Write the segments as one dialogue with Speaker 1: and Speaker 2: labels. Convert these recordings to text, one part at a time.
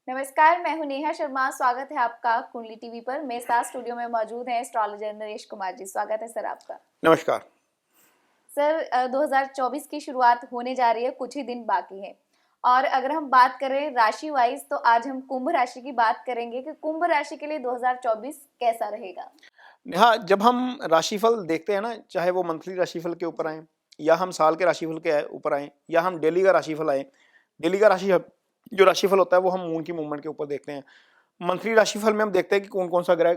Speaker 1: नमस्कार, मैं हूं नेहा शर्मा। स्वागत है आपका कुंडली टीवी पर। मेरे साथ स्टूडियो में मौजूद हैं एस्ट्रोलॉजर नरेश कुमार जी। स्वागत है सर आपका।
Speaker 2: नमस्कार।
Speaker 1: सर 2024 की शुरुआत होने जा रही है, कुछ ही दिन बाकी है। और अगर हम बात करें राशि वाइज तो आज हम कुंभ राशि की बात करेंगे कि कुंभ राशि के लिए 2024 कैसा रहेगा।
Speaker 2: हाँ, जब हम राशिफल देखते हैं ना, चाहे वो मंथली राशिफल के ऊपर आए या हम साल के राशिफल के ऊपर आए या हम डेली का राशिफल आए। डेली का जो राशिफल होता है वो हम मून की मूवमेंट के ऊपर देखते हैं। मंथली राशिफल में हम देखते हैं कि कौन कौन सा ग्रह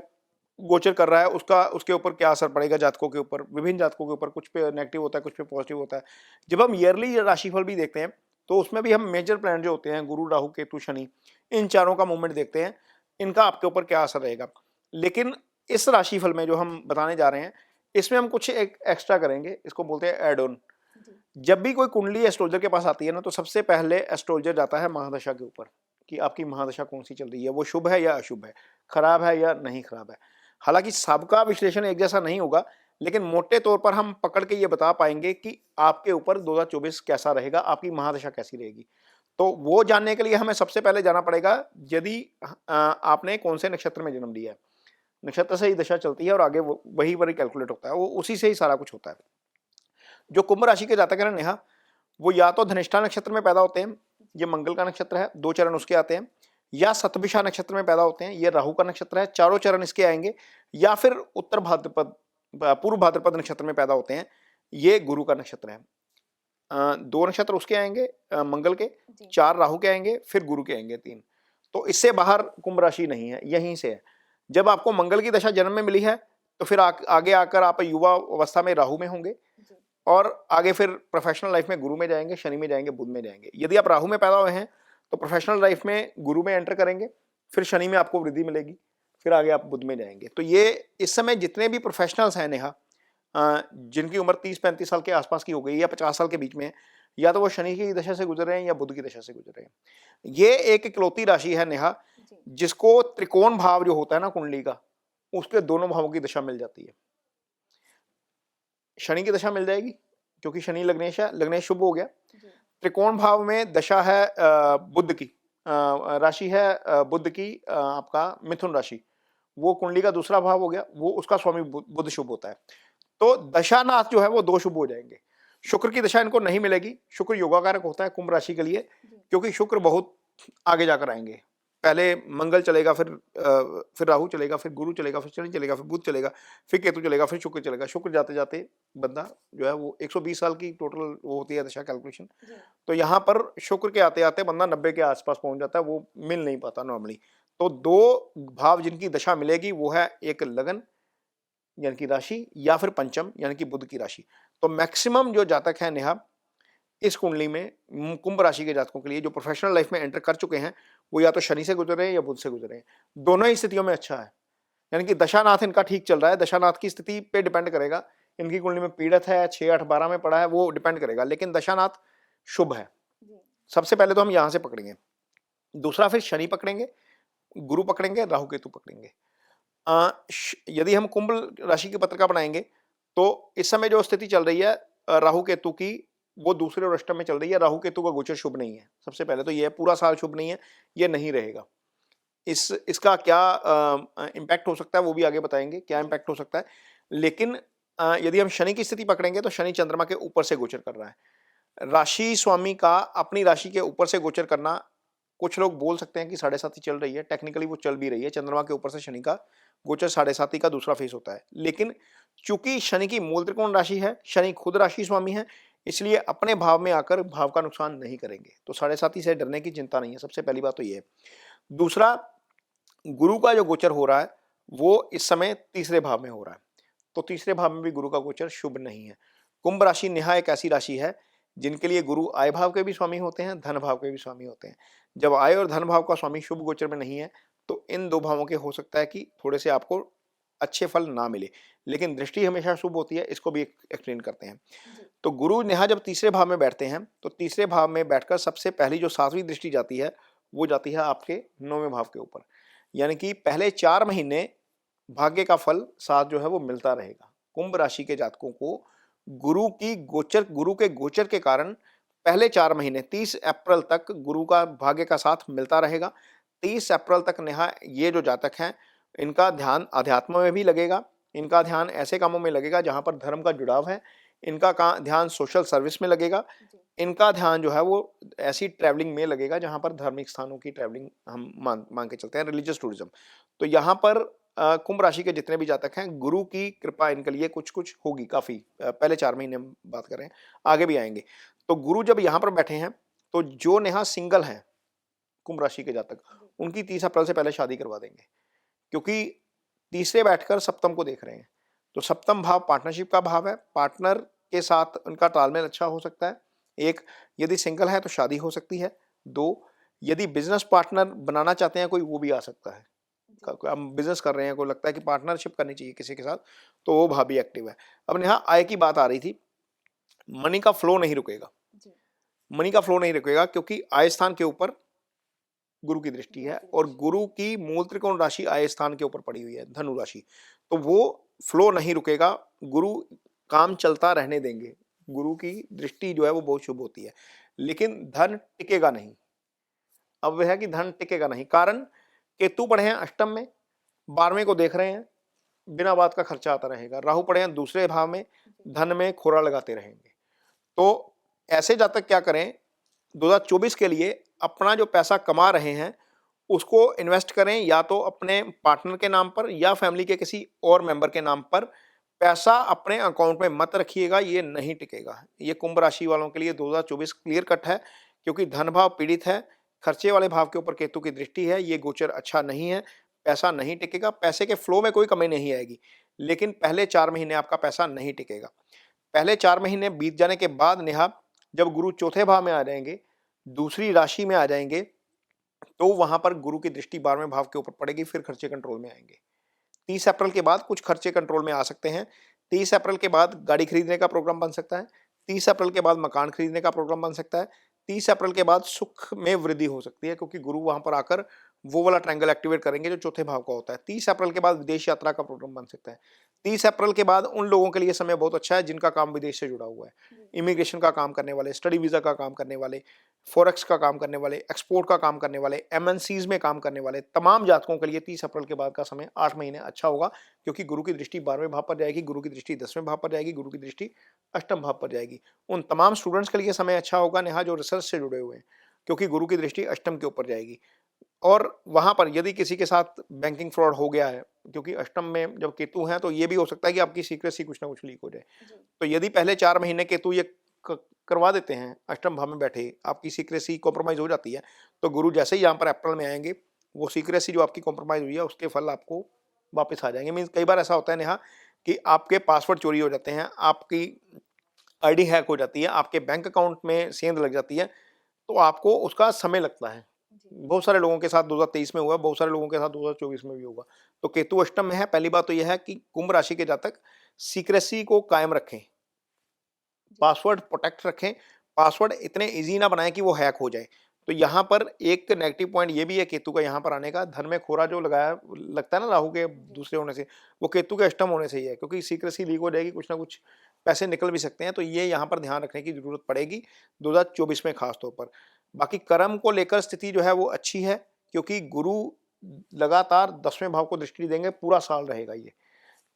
Speaker 2: गोचर कर रहा है, उसका उसके ऊपर क्या असर पड़ेगा जातकों के ऊपर, विभिन्न जातकों के ऊपर। कुछ पे नेगेटिव होता है, कुछ पे पॉजिटिव होता है। जब हम ईयरली राशिफल भी देखते हैं तो उसमें भी हम मेजर प्लैनेट जो होते हैं, गुरु, राहु, केतु, शनि, इन चारों का मूवमेंट देखते हैं, इनका आपके ऊपर क्या असर रहेगा। लेकिन इस राशिफल में जो हम बताने जा रहे हैं, इसमें हम कुछ एक एक्स्ट्रा करेंगे, इसको बोलते हैं एड ऑन। जब भी कोई कुंडली एस्ट्रोलॉजर के पास आती है ना, तो सबसे पहले एस्ट्रोलॉजर जाता है महादशा के ऊपर कि आपकी महादशा कौन सी चल रही है, वो शुभ है या अशुभ है, खराब है या नहीं खराब है। हालांकि सबका विश्लेषण एक जैसा नहीं होगा, लेकिन मोटे तौर पर हम पकड़ के ये बता पाएंगे कि आपके ऊपर 2024 कैसा रहेगा, आपकी महादशा कैसी रहेगी। तो वो जानने के लिए हमें सबसे पहले जाना पड़ेगा, यदि आपने कौन से नक्षत्र में जन्म लिया है। नक्षत्र से ही दशा चलती है और आगे वही वही कैलकुलेट होता है, वो उसी से ही सारा कुछ होता है। जो कुंभ राशि के जातक है नेहा, वो या तो धनिष्ठा नक्षत्र में पैदा होते हैं, ये मंगल का नक्षत्र है, 2 चरण उसके आते हैं, या शतभिषा नक्षत्र में पैदा होते हैं, ये राहु का नक्षत्र है, चारों चरण इसके आएंगे, या फिर उत्तर भाद्रपद पूर्व भाद्रपद नक्षत्र में पैदा होते हैं, ये गुरु का नक्षत्र है। 2 नक्षत्र उसके आएंगे मंगल के, 4 राहु के आएंगे, फिर गुरु के आएंगे 3। तो इससे बाहर कुंभ राशि नहीं है, यहीं से है। जब आपको मंगल की दशा जन्म में मिली है तो फिर आगे आकर आप युवा अवस्था में राहु में होंगे, और आगे फिर प्रोफेशनल लाइफ में गुरु में जाएंगे, शनि में जाएंगे, बुध में जाएंगे। यदि आप राहु में पैदा हुए हैं तो प्रोफेशनल लाइफ में गुरु में एंटर करेंगे, फिर शनि में आपको वृद्धि मिलेगी, फिर आगे आप बुध में जाएंगे। तो ये इस समय जितने भी प्रोफेशनल्स हैं नेहा, जिनकी उम्र 30-35 साल के आसपास की हो गई या 50 साल के बीच में है, या तो वो शनि की दशा से गुजर रहे हैं या बुध की दशा से गुजर रहे हैं। ये एक इकलौती राशि है नेहा, जिसको त्रिकोण भाव जो होता है ना कुंडली का, उसके दोनों भावों की दशा मिल जाती है। शनि की दशा मिल जाएगी क्योंकि शनि लग्नेश है, लग्नेश शुभ हो गया। त्रिकोण भाव में दशा है बुध की, राशि है बुध की, आपका मिथुन राशि, वो कुंडली का दूसरा भाव हो गया, वो उसका स्वामी बुध शुभ होता है। तो दशानाथ जो है वो 2 शुभ हो जाएंगे। शुक्र की दशा इनको नहीं मिलेगी। शुक्र योगाकारक होता है कुंभ राशि के लिए, क्योंकि शुक्र बहुत आगे जाकर आएंगे। पहले मंगल चलेगा, फिर राहु चलेगा, फिर गुरु चलेगा, फिर शनि चलेगा, फिर बुध चलेगा, फिर केतु चलेगा, फिर शुक्र चलेगा। शुक्र जाते जाते बंदा जो है वो 120 साल की टोटल वो होती है दशा कैलकुलेशन। तो यहाँ पर शुक्र के आते आते बंदा 90 के आसपास पहुंच जाता है, वो मिल नहीं पाता नॉर्मली। तो 2 भाव जिनकी दशा मिलेगी वो है एक लगन यानी कि राशि, या फिर पंचम यानी कि बुध की राशि। तो मैक्सिमम जो जातक है नेहा इस कुंडली में कुंभ राशि के जातकों के लिए जो प्रोफेशनल लाइफ में एंटर कर चुके हैं, वो या तो शनि से गुजर रहे हैं या बुध से गुजर रहे हैं। दोनों ही स्थितियों में अच्छा है, यानी कि दशानाथ इनका ठीक चल रहा है। दशानाथ की स्थिति पे डिपेंड करेगा, इनकी कुंडली में पीड़ित है, 6, 8, 12 में पड़ा है, वो डिपेंड करेगा, लेकिन दशानाथ शुभ है। सबसे पहले तो हम यहां से पकड़ेंगे, दूसरा फिर शनि पकड़ेंगे, गुरु पकड़ेंगे, राहु केतु पकड़ेंगे। यदि हम कुंभ राशि की पत्रिका बनाएंगे तो इस समय जो स्थिति चल रही है राहु केतु की, वो दूसरे और अष्टम में चल रही है। राहु केतु का गोचर शुभ नहीं है। सबसे पहले तो ये पूरा साल शुभ नहीं है, ये नहीं रहेगा। इसका क्या इम्पैक्ट हो सकता है वो भी आगे बताएंगे, क्या इम्पैक्ट हो सकता है। लेकिन यदि हम शनि की स्थिति पकड़ेंगे तो शनि चंद्रमा के ऊपर से गोचर कर रहा है। राशि स्वामी का अपनी राशि के ऊपर से गोचर करना, कुछ लोग बोल सकते हैं कि 7.5 चल रही है, टेक्निकली वो चल भी रही है। चंद्रमा के ऊपर से शनि का गोचर 7.5 का दूसरा फेस होता है, लेकिन चूंकि शनि की मूल त्रिकोण राशि है, शनि खुद राशि स्वामी है, इसलिए अपने भाव में आकर भाव का नुकसान नहीं करेंगे। तो 7.5 से डरने की चिंता नहीं है, सबसे पहली बात तो ये है। दूसरा, गुरु का जो गोचर हो रहा है वो इस समय तीसरे भाव में हो रहा है, तो तीसरे भाव में भी गुरु का गोचर शुभ नहीं है। कुंभ राशि नेहा एक ऐसी राशि है जिनके लिए गुरु आय भाव के भी स्वामी होते हैं, धन भाव के भी स्वामी होते हैं। जब आय और धन भाव का स्वामी शुभ गोचर में नहीं है तो इन 2 भावों के हो सकता है कि थोड़े से आपको अच्छे फल ना मिले, लेकिन दृष्टि हमेशा शुभ होती है, इसको भी एक्सप्लेन करते हैं। तो गुरु नेहा जब तीसरे भाव में बैठते हैं तो तीसरे भाव में बैठकर सबसे पहली जो 7वीं दृष्टि जाती है वो जाती है आपके 9वें भाव के ऊपर, यानी कि पहले 4 महीने भाग्य का फल साथ जो है वो मिलता रहेगा। कुंभ राशि के जातकों को गुरु के गोचर के कारण पहले 4 महीने 30 अप्रैल तक गुरु का भाग्य का साथ मिलता रहेगा। 30 अप्रैल तक नेहा ये जो जातक हैं इनका ध्यान अध्यात्म में भी लगेगा, इनका ध्यान ऐसे कामों में लगेगा जहां पर धर्म का जुड़ाव है, इनका ध्यान सोशल सर्विस में लगेगा, इनका ध्यान जो है वो ऐसी ट्रैवलिंग में लगेगा जहां पर धार्मिक स्थानों की ट्रैवलिंग हम मान के चलते हैं, रिलीजियस टूरिज्म। तो यहाँ पर कुंभ राशि के जितने भी जातक हैं, गुरु की कृपा इनके लिए कुछ कुछ होगी काफी। पहले 4 महीने हम बात कर रहे हैं, आगे भी आएंगे। तो गुरु जब यहाँ पर बैठे हैं तो जो नेहा सिंगल हैं कुंभ राशि के जातक, उनकी 30 अप्रैल से पहले शादी करवा देंगे, क्योंकि तीसरे बैठकर सप्तम को देख रहे हैं। तो सप्तम भाव पार्टनरशिप का भाव है, पार्टनर के साथ उनका तालमेल अच्छा हो सकता है। एक, यदि सिंगल है तो शादी हो सकती है। 2, यदि बिजनेस पार्टनर बनाना चाहते हैं कोई, वो भी आ सकता है। हम बिजनेस कर रहे हैं, कोई लगता है कि पार्टनरशिप करनी चाहिए किसी के साथ, तो वो भाव भी एक्टिव है। अब यहाँ आय की बात आ रही थी, मनी का फ्लो नहीं रुकेगा, मनी का फ्लो नहीं रुकेगा क्योंकि आय स्थान के ऊपर गुरु की दृष्टि है और गुरु की मूल त्रिकोण राशि आय स्थान के ऊपर पड़ी हुई है, धनु राशि। तो वो फ्लो नहीं रुकेगा, गुरु काम चलता रहने देंगे। गुरु की दृष्टि जो है वो बहुत शुभ होती है, लेकिन धन टिकेगा नहीं। अब वह है कि धन टिकेगा नहीं, कारण केतु पढ़े हैं अष्टम में, 12वें को देख रहे हैं, बिना बात का खर्चा आता रहेगा। राहु पढ़े हैं दूसरे भाव में, धन में खोरा लगाते रहेंगे। तो ऐसे जातक क्या करें, 2024 के लिए अपना जो पैसा कमा रहे हैं उसको इन्वेस्ट करें, या तो अपने पार्टनर के नाम पर या फैमिली के किसी और मेंबर के नाम पर। पैसा अपने अकाउंट में मत रखिएगा, ये नहीं टिकेगा। ये कुंभ राशि वालों के लिए 2024 क्लियर कट है, क्योंकि धन भाव पीड़ित है, खर्चे वाले भाव के ऊपर केतु की दृष्टि है, ये गोचर अच्छा नहीं है, पैसा नहीं टिकेगा। पैसे के फ्लो में कोई कमी नहीं आएगी, लेकिन पहले 4 महीने आपका पैसा नहीं टिकेगा। पहले 4 महीने बीत जाने के बाद नेहा, जब गुरु चौथे भाव में आ जाएंगे, दूसरी राशि में आ जाएंगे, तो वहां पर गुरु की दृष्टि 12वें भाव के ऊपर पड़ेगी, फिर खर्चे कंट्रोल में आएंगे। 30 अप्रैल के बाद कुछ खर्चे कंट्रोल में आ सकते हैं। 30 अप्रैल के बाद गाड़ी खरीदने का प्रोग्राम बन सकता है। 30 अप्रैल के बाद मकान खरीदने का प्रोग्राम बन सकता है। 30 अप्रैल के बाद सुख में वृद्धि हो सकती है, क्योंकि गुरु वहां पर आकर वो वाला ट्रायंगल एक्टिवेट करेंगे जो चौथे भाव का होता है। 30 अप्रैल के बाद विदेश यात्रा का प्रोग्राम बन सकता है। 30 अप्रैल के बाद उन लोगों के लिए समय बहुत अच्छा है जिनका काम विदेश से जुड़ा हुआ है, इमिग्रेशन का काम करने वाले, स्टडी वीजा का काम करने वाले, फॉरेक्स का काम करने वाले, एक्सपोर्ट का काम करने वाले, एमएनसीज में काम करने वाले तमाम जातकों के लिए 30 अप्रैल के बाद का समय 8 महीने अच्छा होगा, क्योंकि गुरु की दृष्टि 12वें भाव पर जाएगी, गुरु की दृष्टि 10वें भाव पर जाएगी, गुरु की दृष्टि अष्टम भाव पर जाएगी। उन तमाम स्टूडेंट्स के लिए समय अच्छा होगा नेहा जो रिसर्च से जुड़े हुए हैं, क्योंकि गुरु की दृष्टि अष्टम के ऊपर जाएगी। और वहां पर यदि किसी के साथ बैंकिंग फ्रॉड हो गया है, क्योंकि अष्टम में जब केतु है तो ये भी हो सकता है कि आपकी सीक्रेसी कुछ ना कुछ लीक हो जाए। तो यदि पहले 4 महीने केतु ये करवा देते हैं, अष्टम भाव में बैठे आपकी सीक्रेसी कॉम्प्रोमाइज हो जाती है, तो गुरु जैसे ही यहाँ पर अप्रैल में आएंगे, वो सीक्रेसी जो आपकी कॉम्प्रोमाइज हुई है उसके फल आपको वापस आ जाएंगे। मीन्स कई बार ऐसा होता है नेहा कि आपके पासवर्ड चोरी हो जाते हैं, आपकी आईडी हैक हो जाती है, आपके बैंक अकाउंट में सेंध लग जाती है, तो आपको उसका समय लगता है। बहुत सारे लोगों के साथ 2023 में हुआ, बहुत सारे लोगों के साथ 2024 में भी होगा। तो केतु अष्टम में है। पहली बात तो यह है कि कुंभ राशि के जातक सीक्रेसी को कायम रखें, पासवर्ड प्रोटेक्ट रखें, पासवर्ड इतने इजी ना बनाएं कि वो हैक हो जाए। तो यहाँ पर एक नेगेटिव पॉइंट ये भी है केतु का यहाँ पर आने का, धन में खोरा जो लगाया लगता है ना राहु के दूसरे होने से, वो केतु के अष्टम होने से ही है, क्योंकि सीक्रेसी लीक हो जाएगी, कुछ ना कुछ पैसे निकल भी सकते हैं। तो ये यहाँ पर ध्यान रखने की जरूरत पड़ेगी 2024 में खास तौर पर। बाकी कर्म को लेकर स्थिति जो है वो अच्छी है, क्योंकि गुरु लगातार 10वें भाव को दृष्टि देंगे, पूरा साल रहेगा ये।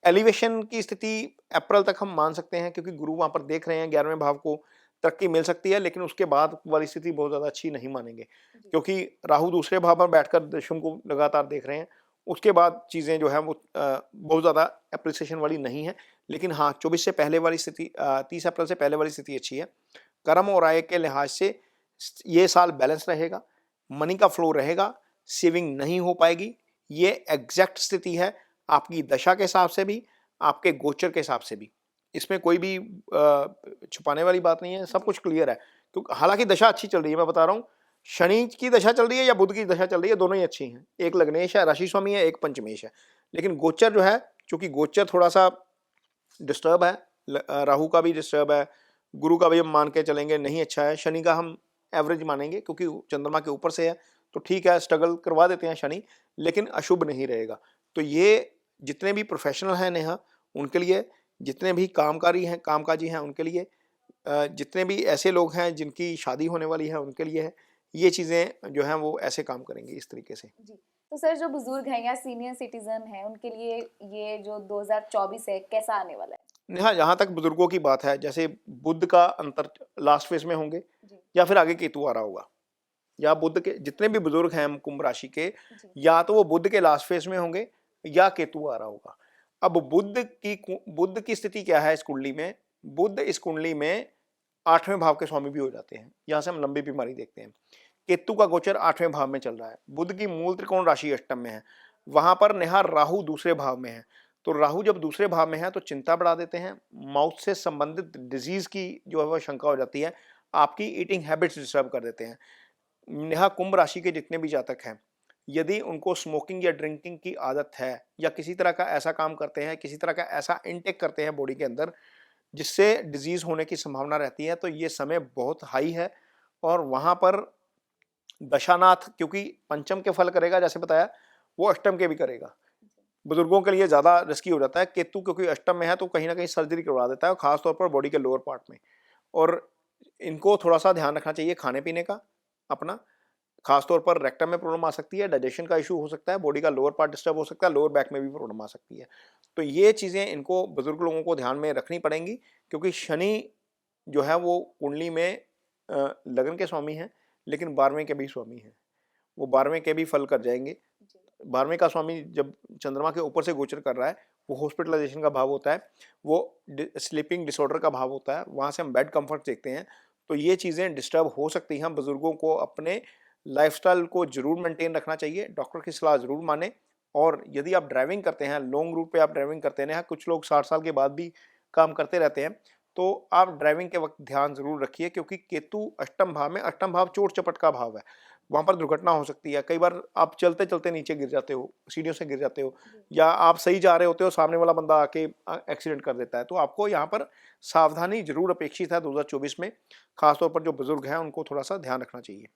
Speaker 2: एलिवेशन की स्थिति अप्रैल तक हम मान सकते हैं, क्योंकि गुरु वहां पर देख रहे हैं, 11वें भाव को तरक्की मिल सकती है, लेकिन उसके बाद वाली स्थिति बहुत ज्यादा अच्छी नहीं मानेंगे, क्योंकि राहु दूसरे भाव पर बैठकर दशम को लगातार देख रहे हैं। उसके बाद चीजें जो है वो बहुत ज्यादा अप्रिसिएशन वाली नहीं है। लेकिन हाँ, 24 से पहले वाली स्थिति, 30 अप्रैल से पहले वाली स्थिति अच्छी है। कर्म और आय के लिहाज से ये साल बैलेंस रहेगा, मनी का फ्लो रहेगा, सेविंग नहीं हो पाएगी। ये एग्जैक्ट स्थिति है आपकी दशा के हिसाब से भी, आपके गोचर के हिसाब से भी। इसमें कोई भी छुपाने वाली बात नहीं है, सब कुछ क्लियर है। क्योंकि हालांकि दशा अच्छी चल रही है, मैं बता रहा हूँ, शनि की दशा चल रही है या बुध की दशा चल रही है, दोनों ही अच्छी हैं। एक लग्नेश है, राशि स्वामी है, एक पंचमेश है। लेकिन गोचर जो है, चूंकि गोचर थोड़ा सा डिस्टर्ब है, राहु का भी डिस्टर्ब है, गुरु का भी हम मान के चलेंगे नहीं अच्छा है, शनि का हम एवरेज मानेंगे क्योंकि चंद्रमा के ऊपर से है, तो ठीक है, स्ट्रगल करवा देते हैं शनि, लेकिन अशुभ नहीं रहेगा। तो ये जितने भी प्रोफेशनल हैं नेहा, उनके लिए, जितने भी कामकाजी हैं उनके लिए, जितने भी ऐसे लोग हैं जिनकी शादी होने वाली है उनके लिए है, ये चीज़ें जो हैं वो ऐसे काम करेंगी इस तरीके से।
Speaker 1: जी। तो सर जो बुजुर्ग हैं या सीनियर सिटीजन हैं उनके लिए ये जो 2024 है कैसा आने वाला है?
Speaker 2: हाँ, जहाँ तक बुजुर्गों की बात है, जैसे बुध का अंतर लास्ट फेज में होंगे
Speaker 1: जी।
Speaker 2: या फिर आगे केतु आ रहा होगा, या बुध के जितने भी बुजुर्ग हैं कुंभ राशि के,
Speaker 1: जी।
Speaker 2: या तो वो बुध के लास्ट फेज में होंगे या केतु आ रहा होगा। अब बुध की स्थिति क्या है इस कुंडली में? बुध इस कुंडली में 8वें भाव के स्वामी भी हो जाते हैं। यहाँ से हम लंबी बीमारी देखते हैं। केतु का गोचर 8वें भाव में चल रहा है। बुध की मूल त्रिकोण राशि अष्टम में है। वहां पर नेहा राहु दूसरे भाव में है। तो राहु जब दूसरे भाव में है तो चिंता बढ़ा देते हैं। माउथ से संबंधित डिजीज की जो है वह शंका हो जाती है। आपकी ईटिंग हैबिट्स डिस्टर्ब कर देते हैं। नेहा कुंभ राशि के जितने भी जातक हैं, यदि उनको स्मोकिंग या ड्रिंकिंग की आदत है या किसी तरह का ऐसा काम करते हैं, किसी तरह का ऐसा इनटेक करते हैं बॉडी के अंदर जिससे डिजीज होने की संभावना रहती है, तो ये समय बहुत हाई है। और वहां पर दशानाथ, क्योंकि पंचम के फल करेगा जैसे बताया, वो अष्टम के भी करेगा। बुजुर्गों के लिए ज्यादा रिस्की हो जाता है। केतु क्योंकि अष्टम में है तो कहीं ना कहीं सर्जरी करवा देता है, खासतौर पर बॉडी के लोअर पार्ट में। और इनको थोड़ा सा ध्यान रखना चाहिए खाने पीने का अपना। खासतौर पर रेक्टम में प्रॉब्लम आ सकती है, डाइजेशन का इशू हो सकता है, बॉडी का लोअर पार्ट डिस्टर्ब हो सकता है, लोअर बैक में भी प्रॉब्लम आ सकती है। तो ये चीज़ें इनको बुजुर्ग लोगों को ध्यान में रखनी पड़ेंगी, क्योंकि शनि जो है वो कुंडली में लगन के स्वामी हैं, लेकिन 12वें के भी स्वामी हैं। वो 12वें के भी फल कर जाएंगे। 12वें का स्वामी जब चंद्रमा के ऊपर से गोचर कर रहा है, वो हॉस्पिटलाइजेशन का भाव होता है, वो स्लीपिंग डिसऑर्डर का भाव होता है, वहाँ से हम बेड कंफर्ट देखते हैं। तो ये चीज़ें डिस्टर्ब हो सकती हैं। बुजुर्गों को अपने लाइफस्टाइल को जरूर मेंटेन रखना चाहिए, डॉक्टर की सलाह जरूर माने। और यदि आप ड्राइविंग करते हैं, लॉन्ग रूट पे आप ड्राइविंग करते हैं, कुछ लोग 60 साल के बाद भी काम करते रहते हैं, तो आप ड्राइविंग के वक्त ध्यान जरूर रखिए, क्योंकि केतु अष्टम भाव में, अष्टम भाव चोट चपट का भाव है, वहां पर दुर्घटना हो सकती है। कई बार आप चलते चलते नीचे गिर जाते हो, सीढ़ियों से गिर जाते हो, या आप सही जा रहे होते हो, सामने वाला बंदा आके एक्सीडेंट कर देता है। तो आपको यहाँ पर सावधानी जरूर अपेक्षित है 2024 में। खासतौर पर जो बुजुर्ग हैं उनको थोड़ा सा ध्यान रखना चाहिए।